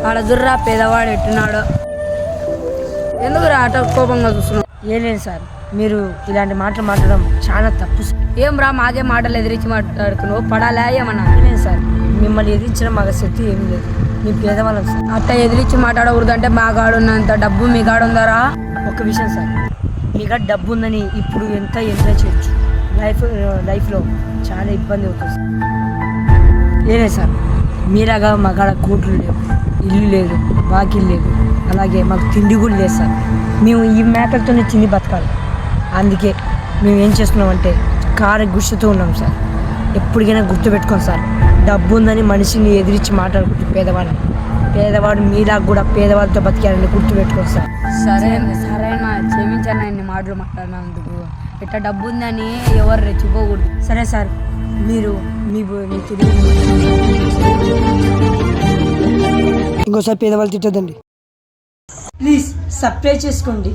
ఆడ దుర్రా పేదవాడు ఎట్టున్నాడో. ఎందుకు ఆట కోపంగా చూస్తున్నావు? ఏం లేదు సార్, మీరు ఇలాంటి మాటలు మాట్లాడడం చాలా తప్పు సార్. ఏం రా మాకే మాటలు ఎదిరించి మాట్లాడుతున్నావు? పడాలా ఏమన్నా? లేదు సార్, మిమ్మల్ని ఎదిరించడం మాకు శక్తి ఏమీ లేదు. మీ పేదవాళ్ళం సార్. అట్ట ఎదిరించి మాట్లాడకూడదు. అంటే మా కాడున్నంత డబ్బు మీ కాడుందరా? ఒక విషయం సార్, మీకు డబ్బు ఉందని ఇప్పుడు ఎంత ఎంజాయ్ చేయొచ్చు, లైఫ్లో చాలా ఇబ్బంది అవుతుంది సార్. లేదే సార్, మీలాగా మా కాడ కోట్లు లేవు, ఇల్లు లేదు, వాకిల్ లేదు, అలాగే మాకు తిండి కూడా లేదు సార్. మేము ఈ మేకలతోనే తిని బతకాలి. అందుకే మేము ఏం చేస్తున్నామంటే కారు గుర్తుతో ఉన్నాం సార్. ఎప్పటికైనా గుర్తుపెట్టుకోండి సార్, డబ్బు ఉందని మనిషిని ఎదిరించి మాట్లాడుకుంటూ పేదవాడు మీలాగా కూడా పేదవాళ్ళతో బతికాలని గుర్తుపెట్టుకోండి సార్. సరేనా క్షమించాను ఇన్ని మాటలు మాట్లాడినందుకు. ఇట్లా డబ్బు ఉందని ఎవరు రెచ్చిపోకూడదు. సరే సార్, మీరు మీ తిరిగి ఇంకోసారి పేదవాళ్ళు తిట్టదండి. ప్లీజ్ సబ్స్క్రైబ్ చేసుకోండి.